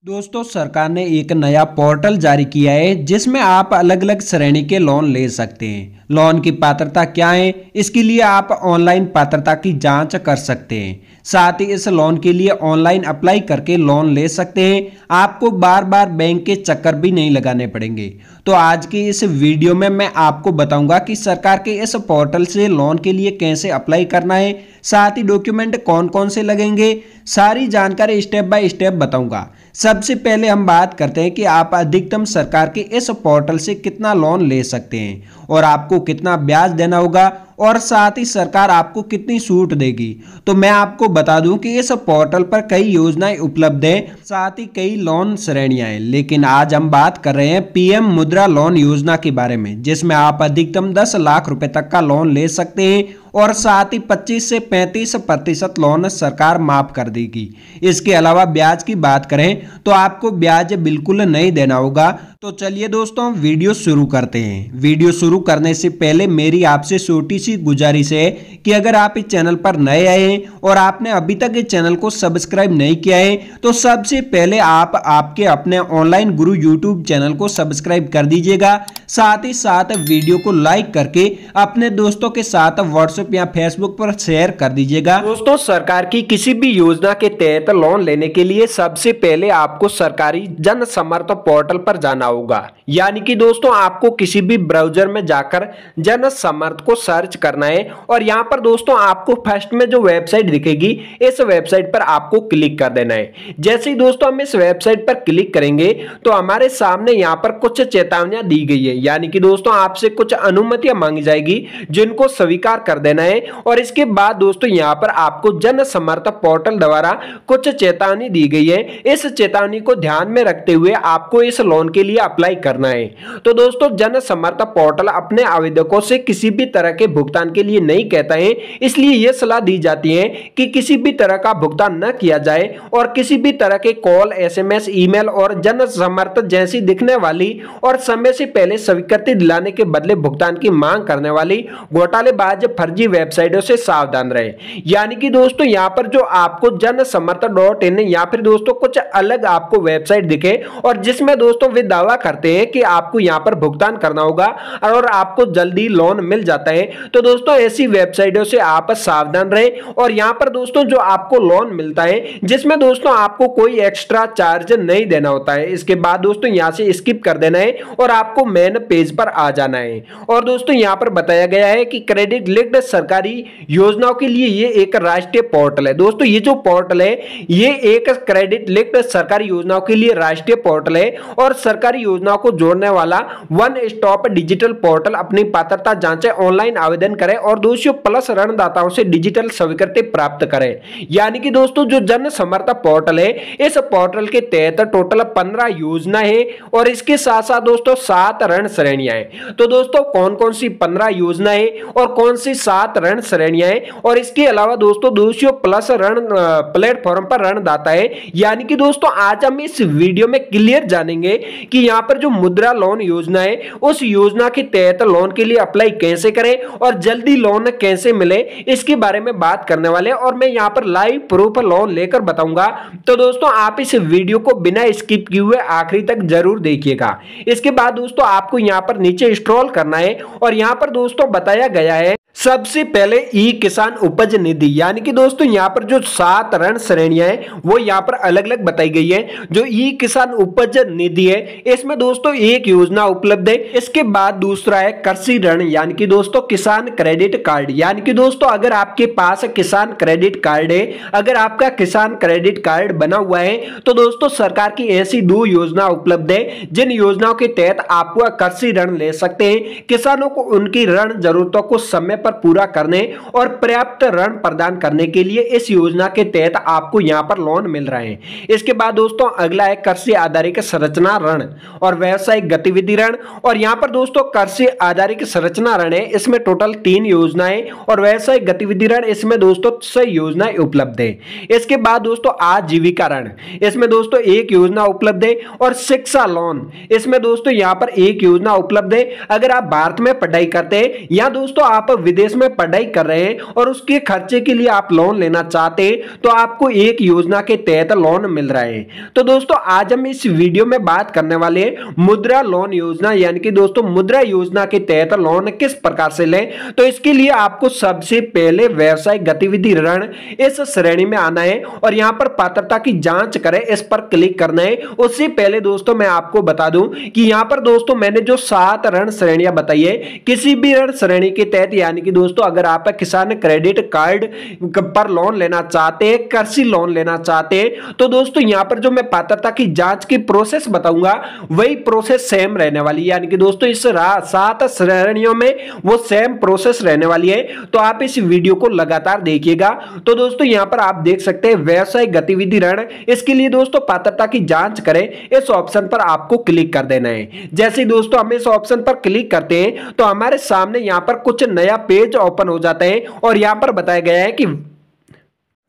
दोस्तों सरकार ने एक नया पोर्टल जारी किया है जिसमें आप अलग अलग श्रेणी के लोन ले सकते हैं। लोन की पात्रता क्या है, इसके लिए आप ऑनलाइन पात्रता की जांच कर सकते हैं। साथ ही इस लोन के लिए ऑनलाइन अप्लाई करके लोन ले सकते हैं। आपको बार बार बैंक के चक्कर भी नहीं लगाने पड़ेंगे। तो आज की इस वीडियो में मैं आपको बताऊंगा कि सरकार के इस पोर्टल से लोन के लिए कैसे अप्लाई करना है, साथ ही डॉक्यूमेंट कौन कौन से लगेंगे, सारी जानकारी स्टेप बाय स्टेप बताऊंगा। सबसे पहले हम बात करते हैं कि आप अधिकतम सरकार के इस पोर्टल से कितना लोन ले सकते हैं और आपको कितना ब्याज देना होगा और साथ ही सरकार आपको कितनी छूट देगी। तो मैं आपको बता दूं कि इस पोर्टल पर कई योजनाएं उपलब्ध हैं, साथ ही कई लोन श्रेणियां हैं। लेकिन आज हम बात कर रहे हैं पीएम मुद्रा लोन योजना के बारे में, जिसमें आप अधिकतम 10 लाख रुपए तक का लोन ले सकते हैं और साथ ही 25 से 35% लोन सरकार माफ कर देगी। इसके अलावा ब्याज की बात करें तो आपको ब्याज बिल्कुल नहीं देना होगा। तो चलिए दोस्तों वीडियो शुरू करते हैं। वीडियो शुरू करने से पहले मेरी आपसे छोटी सी गुजारिश है कि अगर आप इस चैनल पर नए आए हैं और आपने अभी तक इस चैनल को सब्सक्राइब नहीं किया है तो सबसे पहले आप आपके अपने ऑनलाइन गुरु यूट्यूब चैनल को सब्सक्राइब कर दीजिएगा। साथ ही साथ वीडियो को लाइक करके अपने दोस्तों के साथ व्हाट्सएप या फेसबुक पर शेयर कर दीजिएगा। दोस्तों सरकार की किसी भी योजना के तहत लोन लेने के लिए सबसे पहले आपको सरकारी जन समर्थ पोर्टल पर जाना होगा। यानी कि दोस्तों आपको किसी भी ब्राउजर में जाकर जन समर्थ को सर्च करना है और यहाँ पर दोस्तों आपको फर्स्ट में जो वेबसाइट दिखेगी इस वेबसाइट पर आपको क्लिक कर देना है। जैसे ही दोस्तों हम इस वेबसाइट पर क्लिक करेंगे तो हमारे सामने यहाँ पर कुछ चेतावनियां दी गई है। यानी कि दोस्तों आपसे कुछ अनुमतियां मांगी जाएगी जिनको स्वीकार कर देना है और इसके बाद दोस्तों यहाँ पर आपको जन समर्थ पोर्टल द्वारा कुछ चेतावनी दी गई है। इस चेतावनी को ध्यान में रखते हुए आपको इस लोन के लिए अप्लाई करना है। तो दोस्तों जन समर्थ पोर्टल अपने आवेदकों से किसी भी तरह के भुगतान के लिए नहीं कहता है, इसलिए यह सलाह दी जाती है कि किसी भी तरह का भुगतान न किया जाए और किसी भी तरह के कॉल, एसएमएस, ईमेल और जन समर्थ जैसी दिखने वाली और समय से पहले स्वीकृति दिलाने के बदले भुगतान की मांग करने वाली घोटालेबाज फर्जी वेबसाइटों से सावधान रहे। यानी कि दोस्तों यहाँ पर जो आपको जन समर्थ .in या फिर दोस्तों कुछ अलग आपको वेबसाइट दिखे और जिसमें दोस्तों वे दावा करते हैं कि आपको यहाँ पर भुगतान करना होगा और आपको जल्दी लोन मिल जाता है, तो दोस्तों ऐसी वेबसाइटों से आप सावधान रहें। और यहाँ पर दोस्तों जो आपको लोन मिलता है जिसमें दोस्तों आपको कोई एक्स्ट्रा चार्ज नहीं देना होता है। इसके बाद दोस्तों यहाँ से स्किप कर देना है और आपको मेन पेज पर आ जाना है। और दोस्तों यहाँ पर बताया गया है कि क्रेडिट लिंक्ड सरकारी योजनाओं के लिए ये एक राष्ट्रीय पोर्टल है। दोस्तों ये जो पोर्टल है ये एक क्रेडिट लिंक्ड सरकारी योजनाओं के लिए राष्ट्रीय पोर्टल है और सरकारी योजनाओं को जोड़ने वाला वन स्टॉप डिजिटल पोर्टल। अपनी पात्रता जांचें, ऑनलाइन आवेदन करें और 200 प्लस ऋणदाताओं से डिजिटल स्वीकृति प्राप्त करें। यानी कि दोस्तों जो जन समर्थ पोर्टल है इस पोर्टल के तहत टोटल 15 योजना है और इसके साथ साथ दोस्तों 7 ऋण श्रेणियां हैं। तो दोस्तों कौन कौन सी 15 योजना है और कौन सी 7 ऋण श्रेणियां हैं और इसके अलावा दोस्तों 200 प्लस ऋण प्लेटफॉर्म पर ऋणदाता है। यानी कि दोस्तों आज हम इस वीडियो में क्लियर जानेंगे कि यहाँ पर जो मुद्रा लोन योजना है उस योजना के तहत लोन के लिए अप्लाई कैसे करें और जल्दी लोन कैसे मिले, इसके बारे में बात करने वाले हैं और मैं यहाँ पर लाइव प्रूफ लोन लेकर बताऊंगा। तो दोस्तों आप इस वीडियो को बिना स्किप किए हुए आखिरी तक जरूर देखिएगा। इसके बाद दोस्तों आपको यहाँ पर नीचे स्क्रॉल करना है और यहाँ पर दोस्तों बताया गया है सबसे पहले ई किसान उपज निधि। यानी कि दोस्तों यहाँ पर जो 7 ऋण श्रेणियां हैं वो यहाँ पर अलग अलग बताई गई है। जो ई किसान उपज निधि है इसमें दोस्तों एक योजना उपलब्ध है। इसके बाद दूसरा है कृषि ऋण, यानी कि दोस्तों किसान क्रेडिट कार्ड। यानी कि दोस्तों अगर आपके पास किसान क्रेडिट कार्ड है, अगर आपका किसान क्रेडिट कार्ड बना हुआ है तो दोस्तों सरकार की ऐसी 2 योजना उपलब्ध है जिन योजनाओं के तहत आप कृषि ऋण ले सकते हैं। किसानों को उनकी ऋण जरूरतों को समय पर पूरा करने और पर्याप्त ऋण प्रदान करने के लिए इस योजना के तहत आपको यहां पर लोन मिल रहे हैं। इसके बाद दोस्तों अगला है कृषि आधारित संरचना ऋण और व्यावसायिक गतिविधि ऋण, और यहाँ पर दोस्तों कृषि आधारित संरचना ऋण है, इसमें टोटल 3 योजनाएं, और व्यावसायिक गतिविधि ऋण इसमें दोस्तों 6 योजनाएं उपलब्ध है। इसके बाद दोस्तों आजीविका ऋण, इसमें दोस्तों 1 योजना उपलब्ध है, और शिक्षा लोन इसमें दोस्तों यहाँ पर 1 योजना उपलब्ध है। अगर आप भारत में पढ़ाई करते हैं या दोस्तों आप विदेश में पढ़ाई कर रहे हैं और उसके खर्चे के लिए आप लोन लेना चाहते हैं तो आपको एक योजना के तहत लोन मिल रहा है। तो दोस्तों आज हम इस वीडियो में बात करने वाले हैं मुद्रा लोन योजना, यानी कि दोस्तों मुद्रा योजना के तहत लोन किस प्रकार से लें। तो इसके लिए आपको सबसे पहले व्यवसायिक गतिविधि ऋण इस श्रेणी में आना है और यहां पर पात्रता की जांच करें, इस पर क्लिक करना है। उससे पहले दोस्तों मैं आपको बता दूं कि यहां पर दोस्तों मैंने जो 7 ऋण श्रेणियां बताई है, किसी भी ऋण श्रेणी के तहत, यानी कि दोस्तों अगर आप किसान क्रेडिट कार्ड पर लोन लेना चाहते हैं, कृषि लोन लेना चाहते हैं, तो दोस्तों यहां पर जो मैं पात्रता की जांच की प्रोसेस बताऊंगा वही प्रोसेस सेम रहने वाली है, यानी कि दोस्तों इस 7 श्रेणियों में वो सेम प्रोसेस रहने वाली है। तो आप इस वीडियो को लगातार देखिएगा। तो दोस्तों यहां पर आप देख सकते हैं व्यवसायिक गतिविधि ऋण, इसके लिए दोस्तों पात्रता की जांच करें, इस ऑप्शन पर आपको क्लिक कर देना है। जैसे दोस्तों हम इस ऑप्शन पर क्लिक करते हैं तो हमारे सामने यहां पर कुछ नया पेज ओपन हो जाता है और यहां पर बताया गया है कि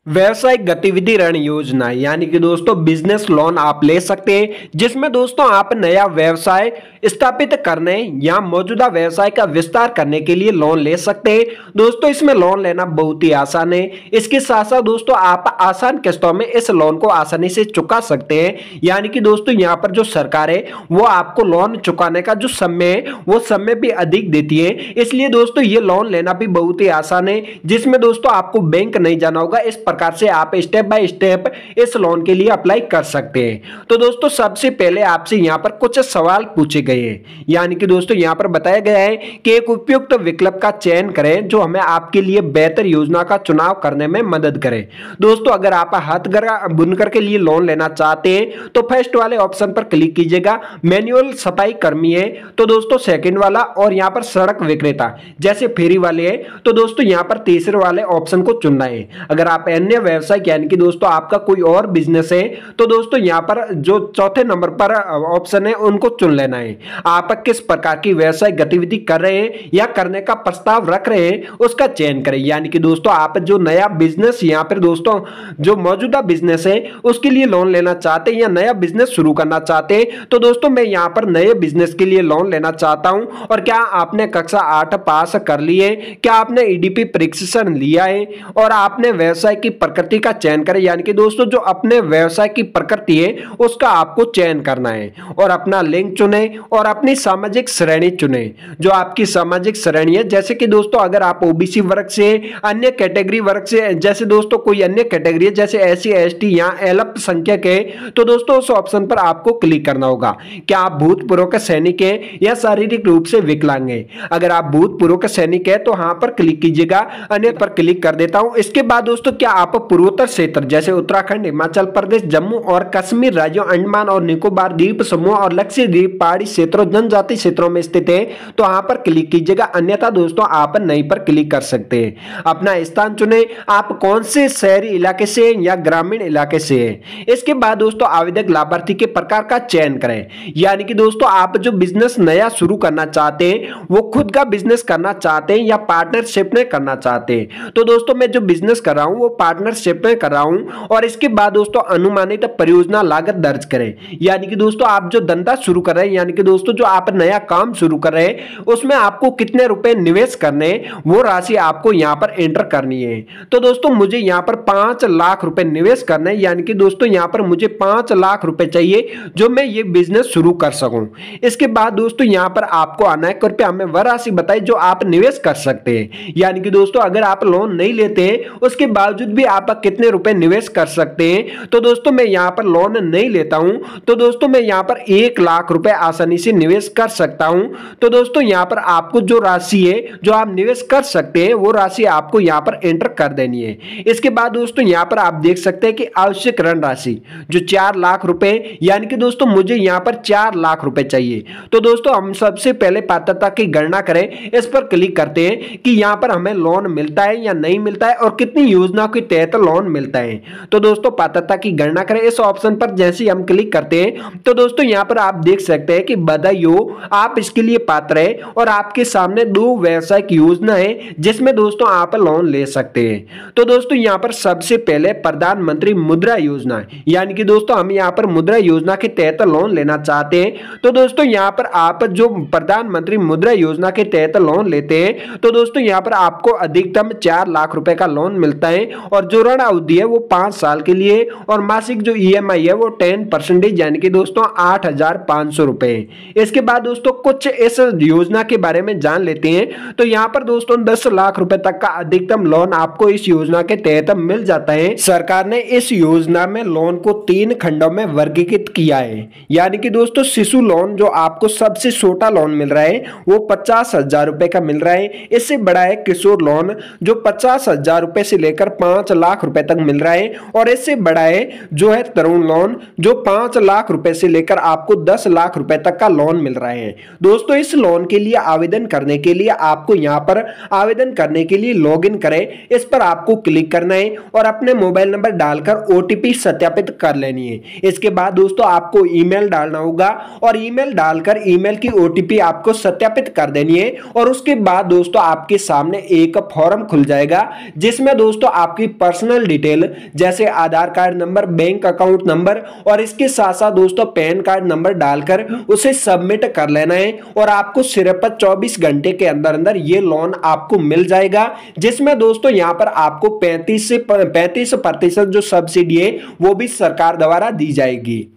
व्यवसायिक गतिविधि ऋण योजना, यानी कि दोस्तों बिजनेस लोन आप ले सकते हैं, जिसमें दोस्तों आप नया व्यवसाय स्थापित करने या मौजूदा व्यवसाय का विस्तार करने के लिए लोन ले सकते हैं। दोस्तों इसमें लोन लेना बहुत ही आसान है। इसके साथ साथ दोस्तों आप आसान किस्तों में इस लोन को आसानी से चुका सकते हैं, यानी कि दोस्तों यहाँ पर जो सरकार है वो आपको लोन चुकाने का जो समय है वो समय भी अधिक देती है। इसलिए दोस्तों ये लोन लेना भी बहुत ही आसान है, जिसमें दोस्तों आपको बैंक नहीं जाना होगा। इस प्रकार से आप स्टेप बाय स्टेप इस लोन के लिए अप्लाई कर सकते हैं। तो दोस्तों सबसे पहले आपसे यहां पर कुछ सवाल पूछे गए हैं, यानी कि दोस्तों यहां पर बताया गया है कि एक उपयुक्त विकल्प का चयन करें जो हमें आपके लिए बेहतर योजना का चुनाव करने में मदद करे। दोस्तों अगर आप हथकरघा बुनकर के लिए लोन लेना चाहते हैं तो फर्स्ट वाले ऑप्शन पर क्लिक कीजिएगा। मैनुअल सफाई कर्मी है तो दोस्तों सेकंड वाला, और यहां पर सड़क विक्रेता जैसे फेरी वाले है तो दोस्तों यहां पर तीसरे वाले ऑप्शन को चुनना है। अगर आप अन्य व्यवसाय यानी कि दोस्तों आपका कोई और बिजनेस है तो दोस्तों यहां पर जो चौथे नंबर पर ऑप्शन है उनको चुन लेना है। आप किस प्रकार की व्यवसाय गतिविधि कर रहे हैं या करने का प्रस्ताव रख रहे हैं उसका चयन करें, यानी कि दोस्तों आप जो नया बिजनेस यहां पर दोस्तों जो मौजूदा बिजनेस है उसके लिए लोन लेना चाहते हैं या नया बिजनेस शुरू करना चाहते हैं तो दोस्तों मैं यहां पर नए बिजनेस के लिए लोन लेना चाहता हूं। और क्या आपने कक्षा 8 पास कर ली है, क्या आपने ईडीपी प्रशिक्षण लिया है, और आपने व्यवसाय की प्रकृति का चयन करें, यानी कि दोस्तों जो अपने व्यवसाय की प्रकृति है उसका आपको चयन करना है, और अपना लिंग चुने और अपनी सामाजिक श्रेणी चुने जो आपकी सामाजिक श्रेणी है। जैसे कि दोस्तों अगर आप ओबीसी वर्ग से, अन्य कैटेगरी वर्ग से, जैसे दोस्तों कोई अन्य कैटेगरी है जैसे एससी एसटी या अल्पसंख्यक है तो दोस्तों उस ऑप्शन पर आपको क्लिक करना होगा। क्या आप भूतपूर्व के सैनिक हैं या शारीरिक रूप से विकलांग हैं? अगर आप भूतपूर्व के सैनिक है तो वहां पर क्लिक कीजिएगा, अन्य पर क्लिक कर देता हूं। इसके बाद दोस्तों क्या आप पूर्वोत्तर क्षेत्र जैसे उत्तराखंड, हिमाचल प्रदेश, जम्मू और कश्मीर राज्यों, अंडमान और निकोबार द्वीप समूह और लक्षद्वीप पहाड़ी क्षेत्रों, जनजाति क्षेत्रों में स्थित है तो वहां पर क्लिक कीजिएगा, अन्यथा दोस्तों आप नहीं पर क्लिक कर सकते हैं। अपना स्थान चुने, आप कौन से शहरी इलाके से या ग्रामीण इलाके से है। इसके बाद दोस्तों आवेदक लाभार्थी के प्रकार का चयन करें, यानी कि दोस्तों आप जो बिजनेस नया शुरू करना चाहते हैं वो खुद का बिजनेस करना चाहते हैं या पार्टनरशिप में करना चाहते हैं। तो दोस्तों मैं जो बिजनेस कर रहा हूं वो पार्टनरशिप में कर रहा हूं। और इसके बाद दोस्तों अनुमानित परियोजना लागत दर्ज करें, यानी कि दोस्तों आप जो धंधा शुरू कर रहे हैं, यानी कि दोस्तों जो आप नया काम शुरू कर रहे हैं उसमें आपको कितने रुपए निवेश करने वो राशि आपको यहां पर एंटर करनी है। तो दोस्तों मुझे यहां पर 5 लाख रुपए निवेश करने, यानी कि दोस्तों यहां पर मुझे 5 लाख रुपए चाहिए जो मैं ये बिजनेस शुरू कर सकूं। इसके बाद दोस्तों यहां पर आपको आना है, कृपया हमें वह राशि बताइए जो आप निवेश कर सकते हैं, यानी कि दोस्तों अगर आप लोन नहीं लेते हैं उसके बावजूद भी आप कितने रुपए निवेश कर सकते हैं। तो दोस्तों मैं यहां पर लोन नहीं लेता हूं तो दोस्तों मैं यहां पर 1 लाख रुपए आसानी से निवेश कर सकता हूं। तो दोस्तों यहां पर आपको जो राशि है जो आप निवेश कर सकते हैं वो राशि आपको यहां पर एंटर कर देनी है। इसके बाद दोस्तों यहां पर आप देख सकते हैं कि आवश्यक ऋण राशि जो 4 लाख रुपए, यानी कि दोस्तों मुझे यहां पर 4 लाख रुपए चाहिए। तो दोस्तों हम सबसे पहले पात्रता की गणना करें, इस पर क्लिक करते हैं कि यहां पर हमें लोन मिलता है या नहीं मिलता है और कितनी योजनाओं के तहत लोन मिलता है। तो दोस्तों पात्रता की गणना करें, इस ऑप्शन पर जैसे ही हम क्लिक करते हैं तो दोस्तों यहाँ पर आप देख सकते हैं कि बधाई हो, आप इसके लिए पात्र हैं और आपके सामने 2 व्यावसायिक योजना है जिसमें दोस्तों आप लोन ले सकते हैं। तो दोस्तों यहाँ पर सबसे पहले प्रधानमंत्री मुद्रा योजना, यानी कि दोस्तों हम यहाँ पर मुद्रा योजना के तहत लोन लेना चाहते हैं। तो दोस्तों यहाँ पर आप जो प्रधानमंत्री मुद्रा योजना के तहत लोन लेते हैं तो दोस्तों यहाँ पर आपको अधिकतम 4 लाख रुपए का लोन मिलता है और जो ऋण अवधि है वो 5 साल के लिए और मासिक जो ईएमआई है वो 10% यानी कि दोस्तों 8,500 रुपए। इसके बाद दोस्तों कुछ इस योजना के बारे में जान लेते हैं। तो यहाँ पर दोस्तों 10 लाख रुपए तक का अधिकतम लोन आपको इस योजना के तहत मिल जाता है। सरकार ने इस योजना में लोन को 3 खंडों में वर्गीकृत किया है, यानी कि दोस्तों शिशु लोन जो आपको सबसे छोटा लोन मिल रहा है वो 50,000 रुपए का मिल रहा है। इससे बड़ा है किशोर लोन जो 50,000 रुपए से लेकर 5 लाख रुपए तक मिल रहा है और इससे बड़ा है जो है तरुण लोन जो 5 लाख रुपए से लेकर आपको 10 लाख रुपए तक का लोन मिल रहा है। दोस्तों इस लोन के लिए आवेदन करने के लिए आपको यहाँ पर आवेदन करने के लिए लॉगिन करें, इस पर आपको क्लिक करना है और अपने मोबाइल नंबर डालकर ओटीपी सत्यापित कर लेनी है। इसके बाद दोस्तों आपको ईमेल डालना होगा और ईमेल डालकर ईमेल की ओटीपी आपको सत्यापित कर देनी है और उसके बाद दोस्तों आपके सामने एक फॉर्म खुल जाएगा जिसमें दोस्तों आपकी पर्सनल डिटेल जैसे Aadhaar card number, bank account number और इसके साथ साथ दोस्तों पैन कार्ड नंबर डालकर उसे सबमिट कर लेना है और आपको सिर्फ 24 घंटे के अंदर अंदर ये लोन आपको मिल जाएगा, जिसमें दोस्तों यहाँ पर आपको 35% जो सब्सिडी है वो भी सरकार द्वारा दी जाएगी।